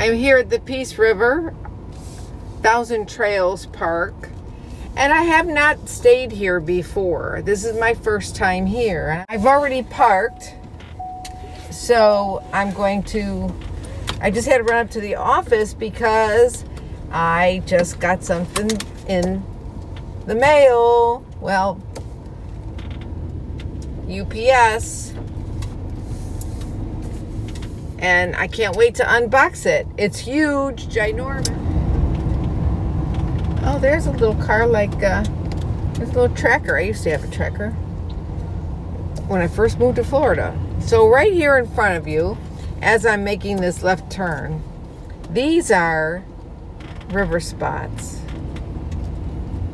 I'm here at the Peace River, Thousand Trails Park, and I have not stayed here before. This is my first time here. I've already parked, so I just had to run up to the office because I just got something in the mail. Well, UPS. And I can't wait to unbox it. It's huge, ginormous. Oh, there's a little car like, there's a little tracker. I used to have a tracker when I first moved to Florida. So right here in front of you, as I'm making this left turn, these are river spots.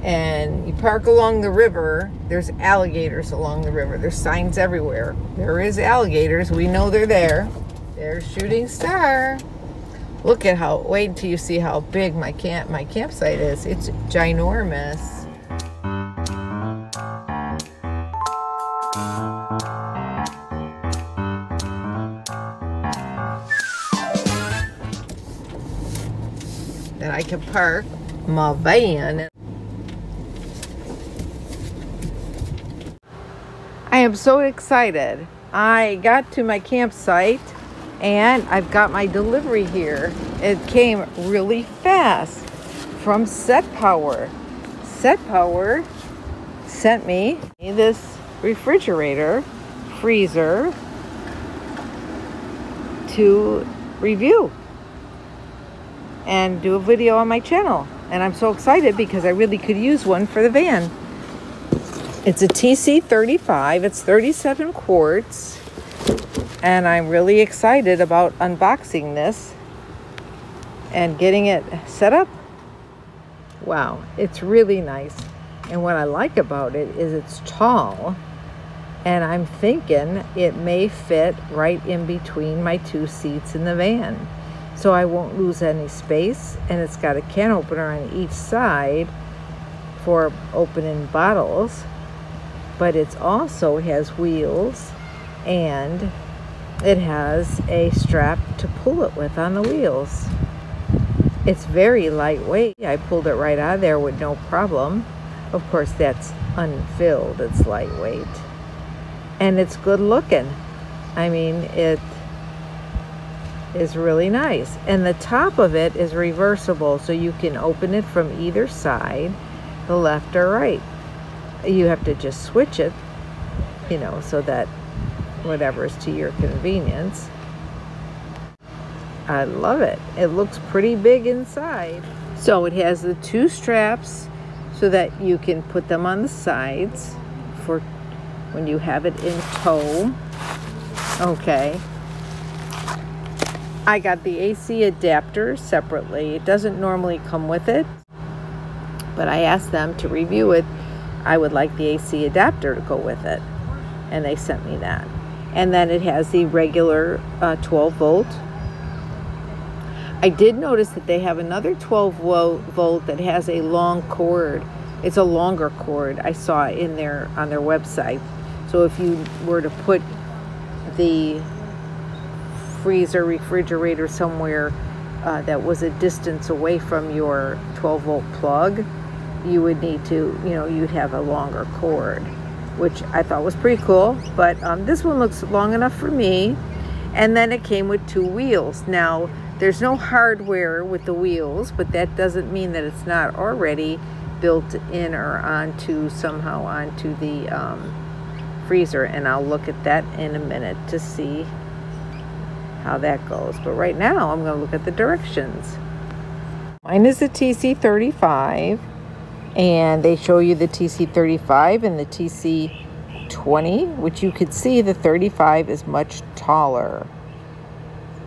And you park along the river, there's alligators along the river. There's signs everywhere. There is alligators, we know they're there. There's Shooting Star. Look at how, wait until you see how big my campsite is. It's ginormous. Then I can park my van. I am so excited. I got to my campsite and I've got my delivery here. It came really fast from SetPower. SetPower sent me this refrigerator, freezer to review and do a video on my channel. And I'm so excited because I really could use one for the van. It's a TC35, it's 37 quarts. And I'm really excited about unboxing this and getting it set up. Wow, it's really nice. And what I like about it is it's tall. And I'm thinking it may fit right in between my two seats in the van. So I won't lose any space. And it's got a can opener on each side for opening bottles. But it also has wheels and it has a strap to pull it with on the wheels. It's very lightweight. I pulled it right out of there with no problem. Of course, that's unfilled. It's lightweight. And it's good looking. I mean, it is really nice. And the top of it is reversible, so you can open it from either side, the left or right. You have to just switch it, you know, so that whatever is to your convenience. I love it. It looks pretty big inside. So it has the two straps so that you can put them on the sides for when you have it in tow. Okay. I got the AC adapter separately. It doesn't normally come with it, but I asked them to review it. I would like the AC adapter to go with it, and they sent me that. And then it has the regular 12 volt. I did notice that they have another 12 volt that has a long cord. It's a longer cord. I saw it in on their website. So if you were to put the refrigerator somewhere that was a distance away from your 12 volt plug, you would need to, you'd have a longer cord, which I thought was pretty cool. But this one looks long enough for me. And then it came with two wheels. Now, there's no hardware with the wheels, but that doesn't mean that it's not already built in or somehow onto the freezer. And I'll look at that in a minute to see how that goes. But right now, I'm going to look at the directions. Mine is the TC35. And they show you the TC35 and the TC20, which you could see the 35 is much taller,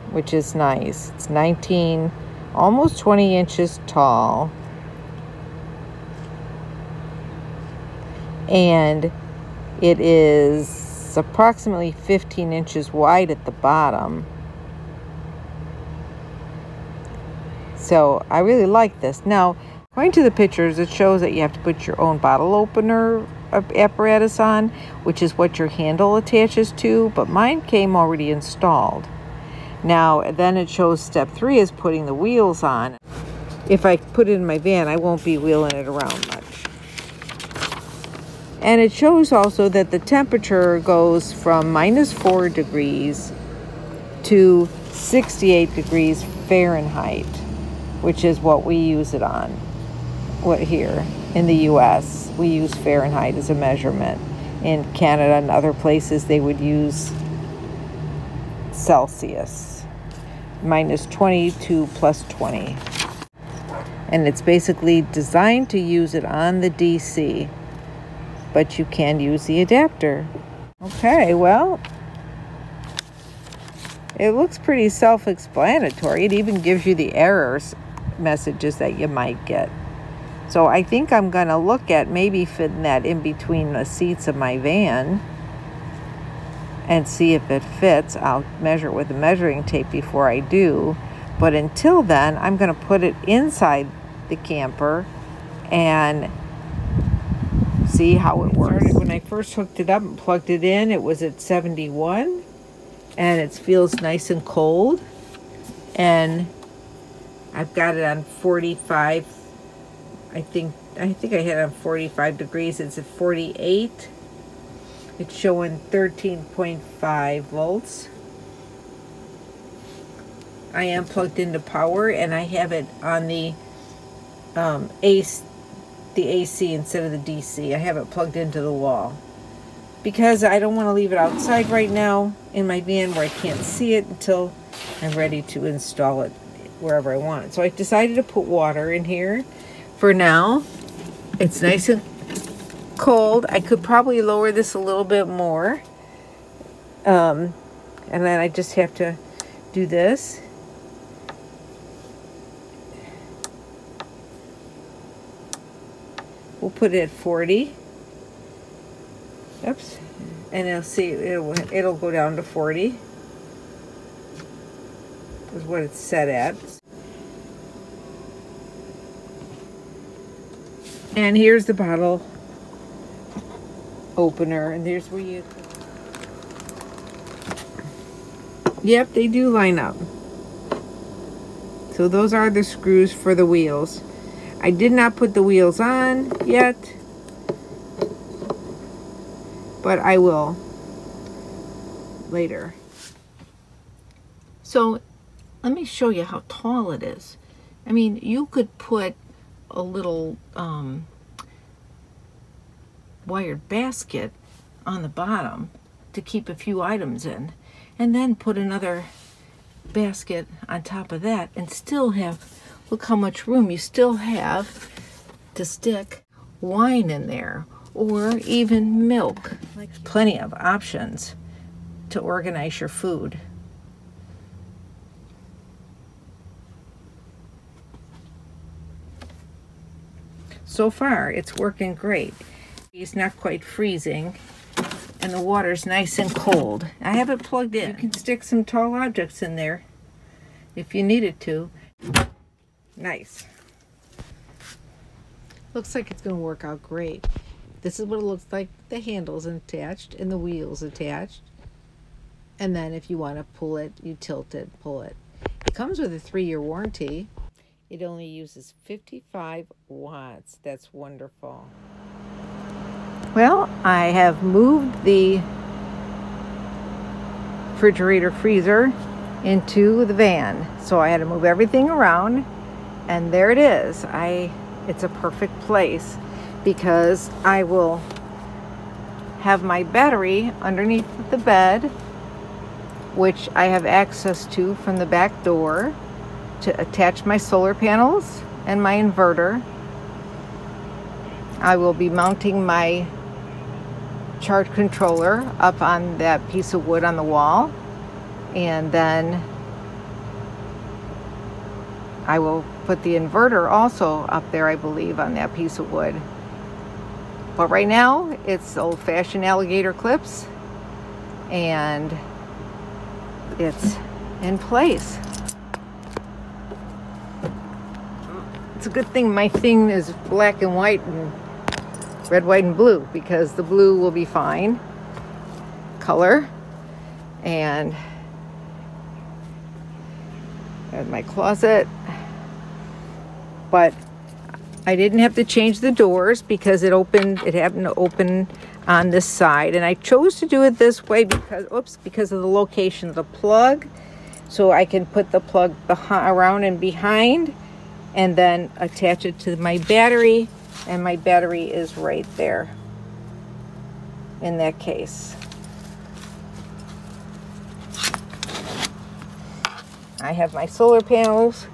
which is nice. It's 19, almost 20 inches tall. And it is approximately 15 inches wide at the bottom. So I really like this. Now, according to the pictures, it shows that you have to put your own bottle opener apparatus on, which is what your handle attaches to, but mine came already installed. Now, then it shows step 3 is putting the wheels on. If I put it in my van, I won't be wheeling it around much. And it shows also that the temperature goes from -4 degrees to 68 degrees Fahrenheit, which is what we use it on. What here in the US, we use Fahrenheit as a measurement. In Canada and other places, they would use Celsius, -20 to +20. And it's basically designed to use it on the DC, but you can use the adapter. Okay, well, it looks pretty self-explanatory. It even gives you the errors messages that you might get. So I think I'm gonna look at maybe fitting that in between the seats of my van and see if it fits. I'll measure it with a measuring tape before I do. But until then, I'm gonna put it inside the camper and see how it works. When I first hooked it up and plugged it in, it was at 71, and it feels nice and cold. And I've got it on 45. I think I had it on 45 degrees. It's at 48. It's showing 13.5 volts. I am plugged into power, and I have it on the AC instead of the DC. I have it plugged into the wall because I don't want to leave it outside right now in my van where I can't see it until I'm ready to install it wherever I want it. So I decided to put water in here for now. It's nice and cold. I could probably lower this a little bit more, and then I just have to do this. We'll put it at 40. Oops. And you'll see it'll go down to 40. Is what it's set at. And here's the bottle opener, and there's where you... Yep, they do line up. So those are the screws for the wheels. I did not put the wheels on yet, but I will later. So let me show you how tall it is. I mean, you could put a little wired basket on the bottom to keep a few items in, and then put another basket on top of that and still have, look how much room you still have to stick wine in there, or even milk. Plenty of options to organize your food. So far, it's working great. It's not quite freezing, and the water's nice and cold. I have it plugged in. You can stick some tall objects in there if you needed to. Nice. Looks like it's going to work out great. This is what it looks like. The handle's attached and the wheel's attached. And then if you want to pull it, you tilt it, pull it. It comes with a 3-year warranty. It only uses 55 watts. That's wonderful. Well, I have moved the refrigerator freezer into the van. So I had to move everything around, and there it is. It's a perfect place because I will have my battery underneath the bed, which I have access to from the back door, to attach my solar panels and my inverter. I will be mounting my charge controller up on that piece of wood on the wall, and then I will put the inverter also up there, I believe, on that piece of wood. But right now it's old-fashioned alligator clips, and it's in place. It's a good thing my thing is black and white and red, white, and blue, because the blue will be fine color, and There's my closet. But I didn't have to change the doors because it happened to open on this side. And I chose to do it this way because of the location of the plug. So I can put the plug around and behind and then attach it to my battery. And my battery is right there in that case. I have my solar panels.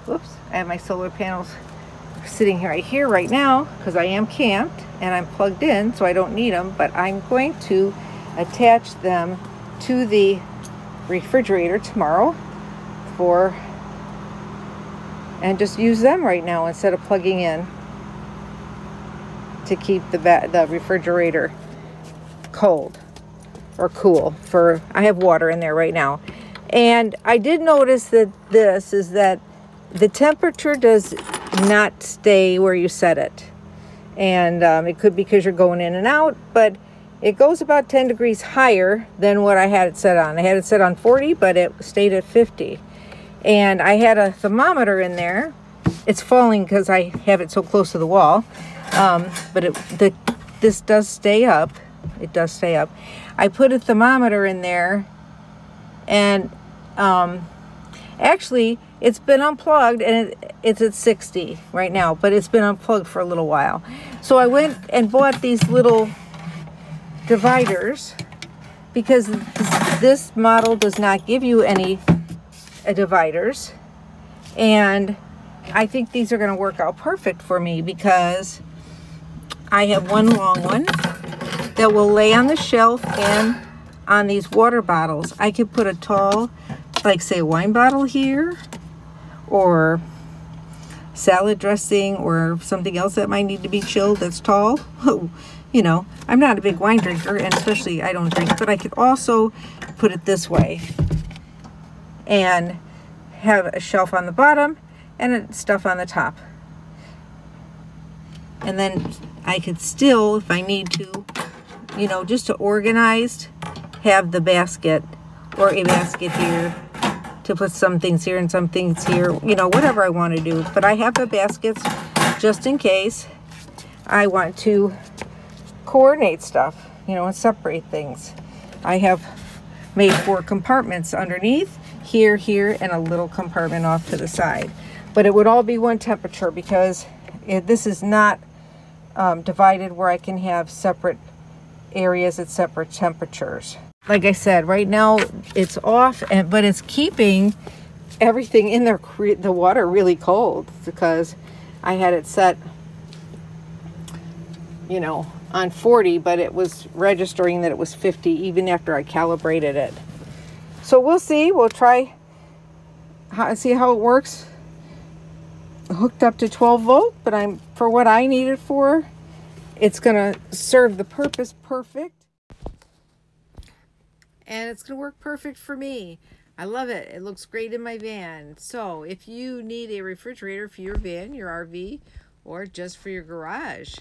Whoops. I have my solar panels sitting right here right now because I am camped and I'm plugged in, so I don't need them, but I'm going to attach them to the refrigerator tomorrow and just use them right now instead of plugging in to keep the refrigerator cold or cool. I have water in there right now. And I did notice that the temperature does not stay where you set it. And it could be because you're going in and out, but it goes about 10 degrees higher than what I had it set on. I had it set on 40, but it stayed at 50. And I had a thermometer in there. It's falling because I have it so close to the wall. But this does stay up. It does stay up. I put a thermometer in there, and actually it's been unplugged, and it's at 60 right now, but it's been unplugged for a little while. So I went and bought these little dividers because this model does not give you any dividers, and I think these are going to work out perfect for me because I have one long one that will lay on the shelf and on these water bottles. I could put a tall, like say a wine bottle here, or salad dressing, or something else that might need to be chilled that's tall. You know, I'm not a big wine drinker, and especially I don't drink, but I could also put it this way and have a shelf on the bottom and stuff on the top. And then I could still, if I need to, you know, just to organize, have the basket or a basket here to put some things here and some things here, you know, whatever I want to do. But I have the baskets just in case I want to coordinate stuff, you know, and separate things. I have made 4 compartments underneath, here, and a little compartment off to the side. But it would all be one temperature because this is not divided where I can have separate areas at separate temperatures. Like I said, right now it's off, but it's keeping everything in the water really cold because I had it set, you know, on 40, but it was registering that it was 50 even after I calibrated it. So we'll see. We'll try see how it works. Hooked up to 12 volt, but for what I need it for, it's gonna serve the purpose perfect, and it's gonna work perfect for me. I love it. It looks great in my van. So if you need a refrigerator for your van, your RV, or just for your garage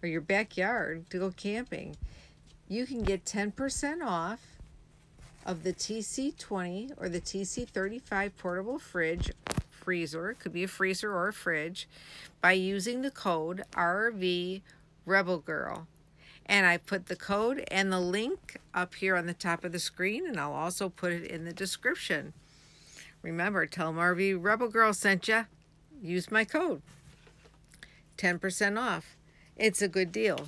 or your backyard to go camping, you can get 10% off of the TC20 or the TC35 portable freezer. It could be a freezer or a fridge, by using the code RVrebel Girl. And I put the code and the link up here on the top of the screen, and I'll also put it in the description. Remember, tell them RVrebel Girl sent you. Use my code. 10% off. It's a good deal.